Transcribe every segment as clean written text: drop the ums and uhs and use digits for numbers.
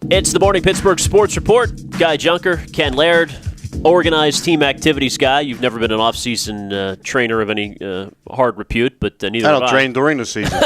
It's the Morning Pittsburgh Sports Report. Guy Junker, Ken Laird, organized team activities guy. You've never been an off-season trainer of any hard repute, but neither have I. I don't train during the season.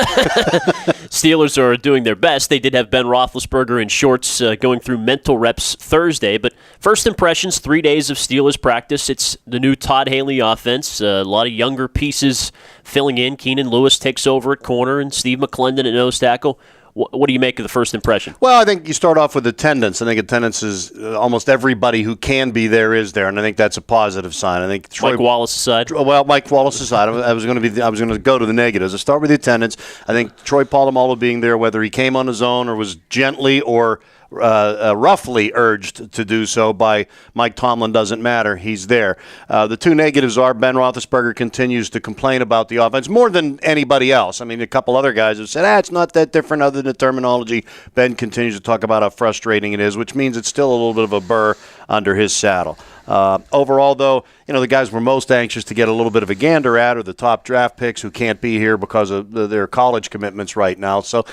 Steelers are doing their best. They did have Ben Roethlisberger in shorts going through mental reps Thursday, but first impressions, 3 days of Steelers practice. It's the new Todd Haley offense. A lot of younger pieces filling in. Keenan Lewis takes over at corner and Steve McClendon at nose tackle. What do you make of the first impression? Well, I think you start off with attendance. I think attendance is almost everybody who can be there is there, and I think that's a positive sign. I think Mike Wallace aside. Well, Mike Wallace aside, I was going to go to the negatives. I start with the attendance. I think Troy Polamalu being there, whether he came on his own or was gently or roughly urged to do so by Mike Tomlin, doesn't matter. He's there. The two negatives are Ben Roethlisberger continues to complain about the offense more than anybody else. I mean, a couple other guys have said, it's not that different other than the terminology. Ben continues to talk about how frustrating it is, which means it's still a little bit of a burr under his saddle. Overall, though, the guys we're most anxious to get a little bit of a gander at are the top draft picks who can't be here because of their college commitments right now. So,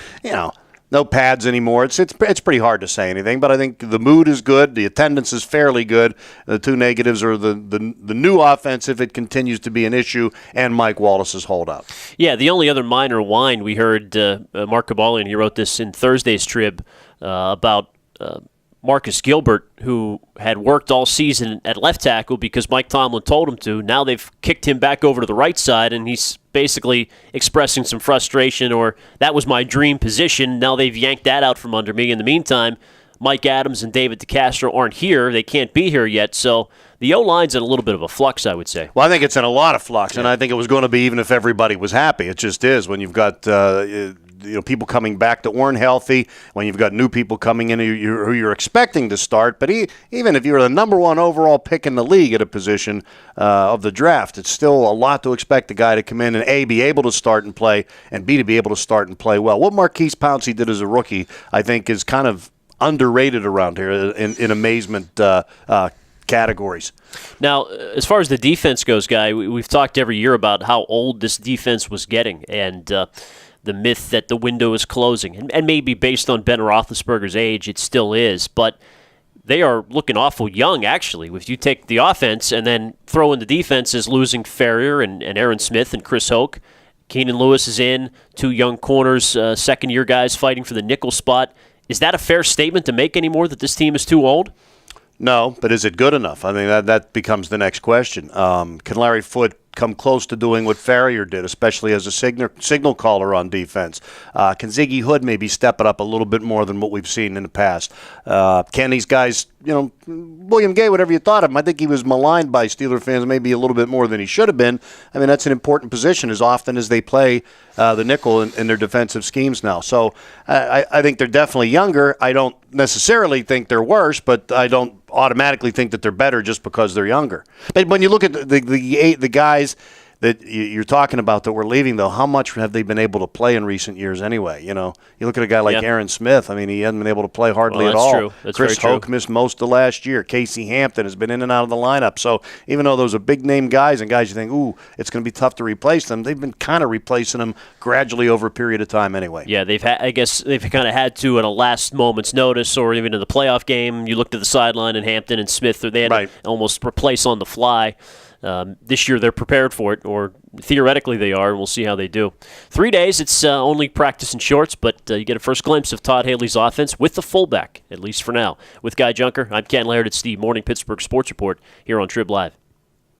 no pads anymore. It's pretty hard to say anything, but I think the mood is good. The attendance is fairly good. The two negatives are the new offense, if it continues to be an issue, and Mike Wallace's holdout. Yeah, the only other minor whine we heard, Mark Kabalian, he wrote this in Thursday's Trib about Marcus Gilbert, who had worked all season at left tackle because Mike Tomlin told him to. Now they've kicked him back over to the right side, and he's basically expressing some frustration, or that was my dream position. Now they've yanked that out from under me. In the meantime, Mike Adams and David DeCastro aren't here. They can't be here yet, so the O-line's in a little bit of a flux, I would say. Well, I think it's in a lot of flux, and I think it was going to be even if everybody was happy. It just is when you've got people coming back that weren't healthy, when you've got new people coming in who you're expecting to start. But even if you're the number one overall pick in the league at a position of the draft, it's still a lot to expect a guy to come in and, A, be able to start and play, and B, to be able to start and play well. What Marquise Pouncey did as a rookie, I think, is kind of underrated around here in amazement categories. Now, as far as the defense goes, Guy, we've talked every year about how old this defense was getting, and the myth that the window is closing. And maybe based on Ben Roethlisberger's age, it still is, but they are looking awful young, actually. If you take the offense and then throw in the defense as losing Ferrier and Aaron Smith and Chris Hoke, Keenan Lewis is in, two young corners, second-year guys fighting for the nickel spot. Is that a fair statement to make anymore, that this team is too old? No, but is it good enough? I mean, that becomes the next question. Can Larry Foote come close to doing what Ferrier did, especially as a signal caller on defense? Can Ziggy Hood maybe step it up a little bit more than what we've seen in the past? Can these guys, William Gay, whatever you thought of him, I think he was maligned by Steeler fans maybe a little bit more than he should have been. I mean, that's an important position as often as they play the nickel in their defensive schemes now. So I think they're definitely younger. I don't necessarily think they're worse, but I don't automatically think that they're better just because they're younger. But when you look at the guys that you're talking about that were leaving, though, how much have they been able to play in recent years anyway? You look at a guy like Aaron Smith. I mean, he hasn't been able to play hardly at all. True. That's Chris Hoke missed most of last year. Casey Hampton has been in and out of the lineup. So even though those are big-name guys and guys you think, it's going to be tough to replace them, they've been kind of replacing them gradually over a period of time anyway. Yeah, I guess they've kind of had to at a last moment's notice, or even in the playoff game. You looked at the sideline, and Hampton and Smith, they had to almost replace on the fly. This year they're prepared for it, or theoretically they are, and we'll see how they do. 3 days, it's only practice in shorts, but you get a first glimpse of Todd Haley's offense with the fullback, at least for now. With Guy Junker, I'm Ken Laird. It's the Morning Pittsburgh Sports Report here on TribLIVE.